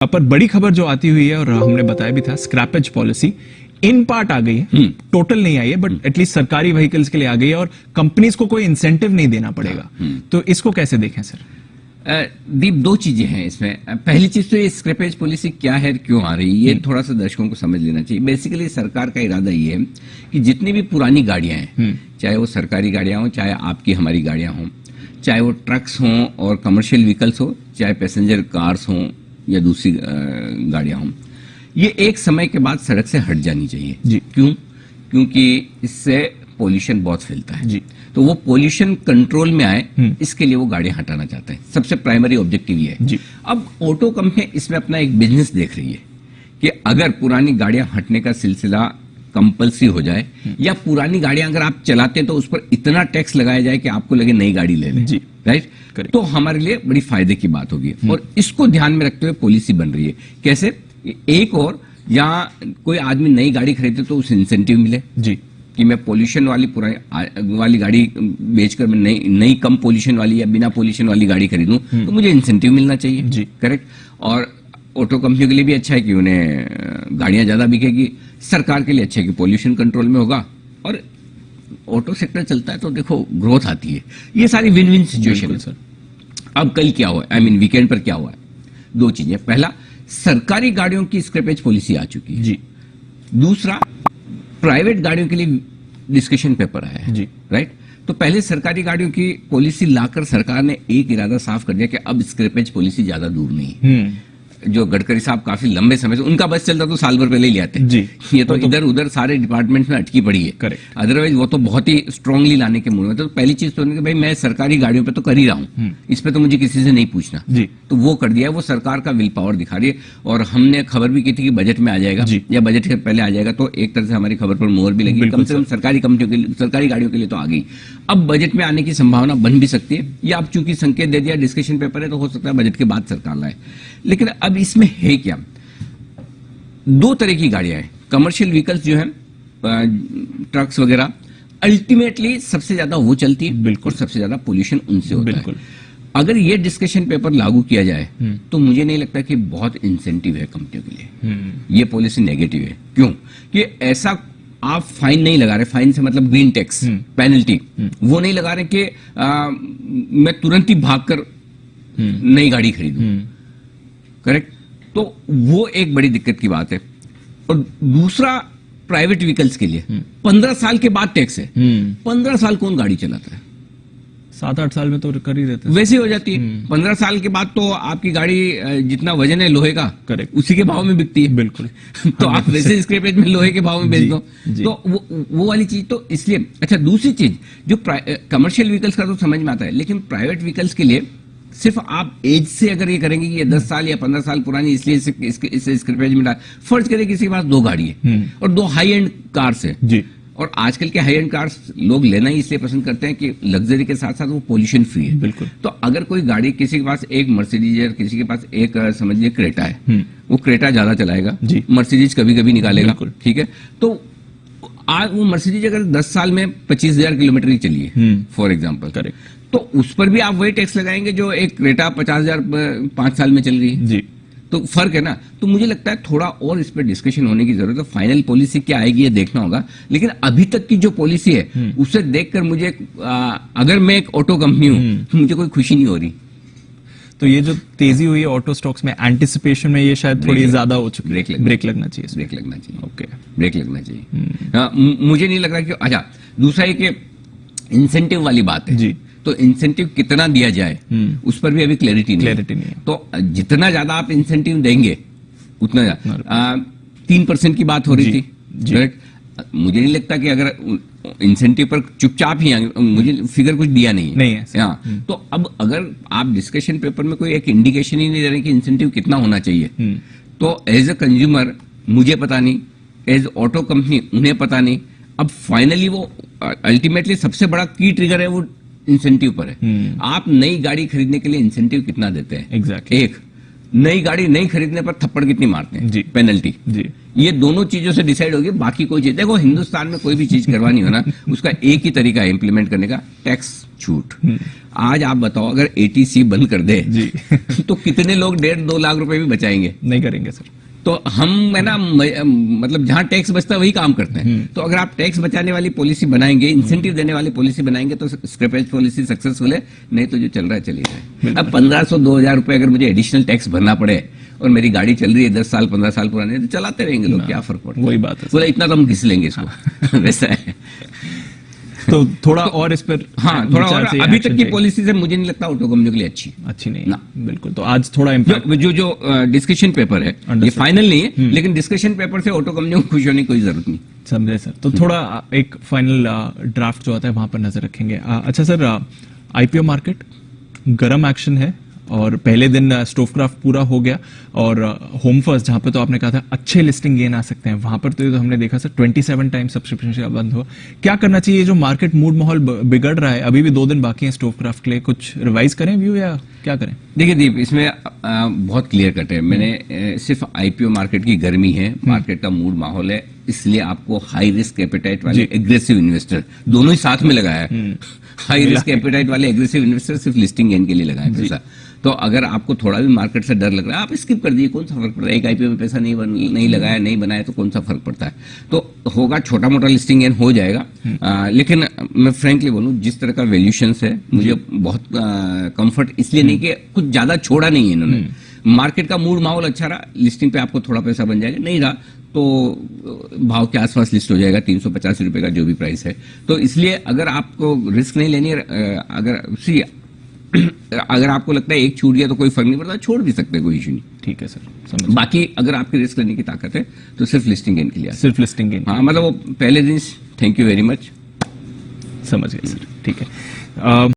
पर बड़ी खबर जो आती हुई है और हमने बताया भी था, स्क्रैपेज पॉलिसी इन पार्ट आ गई है, टोटल नहीं आई है बट एटलीस्ट सरकारी व्हीकल्स के लिए आ गई है और कंपनीज को कोई इंसेंटिव नहीं देना पड़ेगा। तो इसको कैसे देखें सर? दीप, दो चीजें हैं इसमें। पहली चीज तो ये स्क्रैपेज पॉलिसी क्या है, क्यों आ रही है, ये थोड़ा सा दर्शकों को समझ लेना चाहिए। बेसिकली सरकार का इरादा ये है कि जितनी भी पुरानी गाड़ियां हैं, चाहे वो सरकारी गाड़ियां हो, चाहे आपकी हमारी गाड़ियां हों, चाहे वो ट्रक्स हों और कमर्शियल व्हीकल्स हो, चाहे पैसेंजर कार्स हों या दूसरी गाड़ियां हों, ये एक समय के बाद सड़क से हट जानी चाहिए। जी। क्यों? क्योंकि इससे पोल्यूशन बहुत फैलता है। जी। तो वो पोल्यूशन कंट्रोल में आए, इसके लिए वो गाड़ियां हटाना चाहते हैं। सबसे प्राइमरी ऑब्जेक्टिव ये है। जी। अब ऑटो कंपनी इसमें अपना एक बिजनेस देख रही है कि अगर पुरानी गाड़ियां हटने का सिलसिला कंपल्सरी हो जाए या पुरानी गाड़ियां अगर आप चलाते हैं तो उस पर इतना टैक्स लगाया जाए कि आपको लगे नई गाड़ी ले लें। जी। राइट, तो हमारे लिए बड़ी फायदे की बात होगी और इसको ध्यान में रखते हुए पॉलिसी बन रही है। कैसे? एक और, यहाँ कोई आदमी नई गाड़ी खरीदे तो उसे इंसेंटिव मिले जी कि मैं पोल्यूशन वाली पुरानी वाली गाड़ी बेचकर मैं नई कम पोल्यूशन वाली या बिना पोल्यूशन वाली गाड़ी खरीदूं तो मुझे इंसेंटिव मिलना चाहिए। जी। करेक्ट। और ऑटो कंपनियों के लिए भी अच्छा है कि उन्हें गाड़ियां ज्यादा बिकेगी, सरकार के लिए अच्छा है कि पोल्यूशन कंट्रोल में होगा और ऑटो सेक्टर चलता है तो देखो ग्रोथ आती है। ये सारी विन विन सिचुएशन है सर। अब कल क्या हुआ, आई मीन वीकेंड पर क्या हुआ है? दो चीजें। पहला, सरकारी गाड़ियों की स्क्रैपेज पॉलिसी आ चुकी है। जी। दूसरा, प्राइवेट गाड़ियों के लिए डिस्कशन पेपर आया है। जी। राइट। तो पहले सरकारी गाड़ियों की पॉलिसी लाकर सरकार ने एक इरादा साफ कर दिया कि अब स्क्रैपेज पॉलिसी ज्यादा दूर नहीं। जो गडकरी साहब काफी लंबे समय से, उनका बस चलता तो साल भर पहले ही ले आते। जी। ये तो इधर उधर सारे डिपार्टमेंट में अटकी पड़ी है। करेक्ट। अदरवाइज वो तो बहुत ही स्ट्रांगली लाने के मूड में। तो पहली चीज तो भाई मैं सरकारी गाड़ियों पे तो कर ही रहा हूँ, इस पे तो मुझे किसी से नहीं पूछना। जी। तो वो कर दिया है, वो सरकार का विल पावर दिखा रही है। और हमने खबर भी की थी कि बजट में आ जाएगा या बजट के पहले आ जाएगा, तो एक तरह से हमारी खबर पर मोहर भी लगी। कम से कम सरकारी कंपनियों के लिए, सरकारी गाड़ियों के लिए तो आ गई। अब बजट में आने की संभावना बन भी सकती है, या अब चूंकि संकेत दे दिया, डिस्कशन पेपर है, तो हो सकता है बजट के बाद सरकार लाए। लेकिन अब इसमें है क्या, दो तरह की गाड़ियां हैं। कमर्शियल व्हीकल्स जो हैं, ट्रक्स वगैरह, अल्टीमेटली सबसे ज्यादा वो चलती है। बिल्कुल। और सबसे ज्यादा पोल्यूशन उनसे होता है। अगर ये डिस्कशन पेपर लागू किया जाए तो मुझे नहीं लगता कि बहुत इंसेंटिव है कंपनियों के लिए। ये पॉलिसी नेगेटिव है। क्यों? कि ऐसा आप फाइन नहीं लगा रहे, फाइन से मतलब ग्रीन टैक्स, पेनल्टी, वो नहीं लगा रहे कि मैं तुरंत ही भागकर नई गाड़ी खरीदूं। करेक्ट। तो वो एक बड़ी दिक्कत की बात है। और दूसरा, प्राइवेट व्हीकल्स के लिए 15 साल के बाद टैक्स है। 15 साल कौन गाड़ी चलाता है? 7-8 साल में तो कर ही देते हैं। वैसे हो जाती है। 15 साल के बाद तो आपकी गाड़ी जितना वजन है लोहे का, करेक्ट, उसी के भाव में बिकती है। बिल्कुल। तो आप वैसे स्क्रैपेज में लोहे के भाव में बेच दो। तो वो वाली चीज तो इसलिए। अच्छा, दूसरी चीज, जो कमर्शियल व्हीकल्स का तो समझ में आता है, लेकिन प्राइवेट व्हीकल्स के लिए सिर्फ आप एज से अगर ये करेंगे कि ये 10 साल या 15 साल पुरानी, इसलिए इसे स्क्रैपेज में डाल, फर्ज करें किसी के पास 2 गाड़ी है और 2 हाई एंड कार्स है। जी। और आजकल के हाई एंड कार्स लोग लेना ही इसलिए पसंद करते हैं कि लग्जरी के साथ साथ वो पोल्यूशन फ्री है। बिल्कुल। तो अगर कोई गाड़ी, किसी के पास एक मर्सिडीज है, किसी के पास एक समझिए क्रेटा है, वो क्रेटा ज्यादा चलाएगा, मर्सिडीज कभी कभी निकालेगा। ठीक है। तो आज वो मर्सिडीज अगर 10 साल में 25,000 किलोमीटर ही चली है फॉर एग्जाम्पल, करेक्ट, तो उस पर भी आप वही टैक्स लगाएंगे जो एक क्रेटा 50,000 5 साल में चल रही है। जी। तो फर्क है ना। तो मुझे लगता है थोड़ा और इस पर डिस्कशन होने की जरूरत है। फाइनल पॉलिसी क्या आएगी ये देखना होगा, लेकिन अभी तक की जो पॉलिसी है उसे देखकर मुझे, अगर मैं एक ऑटो कंपनी हूं तो मुझे कोई खुशी नहीं हो रही। तो ये जो तेजी हुई है ऑटो स्टॉक्स में, एंटिसिपेशन में, ये शायद थोड़ी ज्यादा हो चुकी है। ब्रेक लगना चाहिए। ब्रेक लगना चाहिए। ओके, ब्रेक लगना चाहिए। मुझे नहीं लग रहा कि, अच्छा, दूसरा एक इंसेंटिव वाली बात है। जी। तो इंसेंटिव कितना दिया जाए उस पर भी अभी क्लैरिटी नहीं है। तो जितना ज्यादा आप इंसेंटिव देंगे उतना ज्यादा। 3% की बात हो रही थी। मुझे नहीं लगता कि अगर इंसेंटिव पर चुपचाप ही, मुझे फिगर कुछ दिया नहीं है। हाँ। तो अब अगर आप डिस्कशन पेपर में कोई एक इंडिकेशन ही नहीं दे रहे कि इंसेंटिव कितना होना चाहिए, तो एज ए कंज्यूमर मुझे पता नहीं, एज ऑटो कंपनी उन्हें पता नहीं। अब फाइनली वो अल्टीमेटली सबसे बड़ा की ट्रिगर है वो इंसेंटिव पर है। आप नई गाड़ी खरीदने के लिए इंसेंटिव कितना देते हैं? एग्जैक्टली। एक नई गाड़ी नहीं खरीदने पर थप्पड़ कितनी मारते हैं? जी। पेनल्टी। जी। ये दोनों चीजों से डिसाइड होगी, बाकी कोई चीज। देखो हिंदुस्तान में कोई भी चीज करवानी हो ना, उसका एक ही तरीका है इम्प्लीमेंट करने का, टैक्स छूट। आज आप बताओ अगर एटीसी बंद कर दे जी तो कितने लोग 1.5-2 लाख रुपए भी बचाएंगे? नहीं करेंगे सर। तो हम है ना मतलब जहां टैक्स बचता है वही काम करते हैं। तो अगर आप टैक्स बचाने वाली पॉलिसी बनाएंगे, इंसेंटिव देने वाली पॉलिसी बनाएंगे तो स्क्रैपेज पॉलिसी सक्सेसफुल है, नहीं तो जो चल रहा है चली जाए। अब 1500-2000 रुपए अगर मुझे एडिशनल टैक्स भरना पड़े और मेरी गाड़ी चल रही है 10 साल 15 साल पुरानी है, तो चलाते रहेंगे लोग, क्या फर्क पड़ता है? वही बात है बोला इतना तो हम घिस लेंगे इसको। वैसा है। तो थोड़ा और इस पर हाँ, थोड़ा और विचार से अभी action तक की चाहिए। पॉलिसी से मुझे नहीं लगता ऑटो कंपनियों के लिए अच्छी नहीं ना। है बिल्कुल। तो आज थोड़ा इम्पैक्ट जो डिस्कशन पेपर है ये Understood. फाइनल नहीं है, लेकिन डिस्कशन पेपर से ऑटो कंपनियों को खुश होने की कोई जरूरत नहीं। समझे सर। तो थोड़ा एक फाइनल ड्राफ्ट जो आता है वहां पर नजर रखेंगे। अच्छा सर, आईपीओ मार्केट गरम एक्शन है और पहले दिन स्टोवक्राफ्ट पूरा हो गया और होम फर्स्ट जहां पे तो आपने कहा था अच्छे लिस्टिंग गेन आ सकते हैं, वहां पर तो हमने देखा सर 27 टाइम सब्सक्रिप्शन शेयर बंद हुआ। क्या करना चाहिए? जो मार्केट मूड माहौल बिगड़ रहा है, अभी भी 2 दिन बाकी है स्टोवक्राफ्ट के लिए, कुछ रिवाइज करें व्यू या क्या करें? देखिए दीप, इसमें बहुत क्लियर कट है। मैंने सिर्फ आईपीओ मार्केट की गर्मी है, मार्केट का मूड माहौल है, इसलिए आपको हाई रिस्क एपेटाइट वाले एग्रेसिव इन्वेस्टर दोनों ही साथ में लगाया है। हाई रिस्क एपेटाइट वाले एग्रेसिव इन्वेस्टर सिर्फ लिस्टिंग गेन के लिए लगाए पैसा। तो अगर आपको थोड़ा भी मार्केट से डर लग रहा है, आप स्किप कर दीजिए, कौन सा फर्क पड़ता है? एक आईपीओ में पैसा नहीं लगाया, नहीं बनाया तो कौन सा फर्क पड़ता है? तो होगा, छोटा मोटा लिस्टिंग गेन हो जाएगा। लेकिन मैं फ्रेंकली बोलूं, जिस तरह का वैल्यूएशंस है, मुझे बहुत कंफर्ट इसलिए नहीं कि कुछ ज्यादा छोड़ा नहीं है इन्होंने। मार्केट का मूड माहौल अच्छा रहा, लिस्टिंग पे आपको थोड़ा पैसा बन जाएगा, नहीं रहा तो भाव के आसपास लिस्ट हो जाएगा, 385 रुपए का जो भी प्राइस है। तो इसलिए अगर आपको रिस्क नहीं लेनी है, अगर आपको लगता है एक छूट गया तो कोई फर्क नहीं पड़ता, छोड़ भी सकते हैं, कोई इशू नहीं। ठीक है सर, समझ। बाकी अगर आपकी रिस्क लेने की ताकत है तो सिर्फ लिस्टिंग गेन के लिए, सिर्फ लिस्टिंग गेन। हाँ, मतलब वो पहले दिन थैंक यू वेरी मच। समझ गए सर, ठीक है।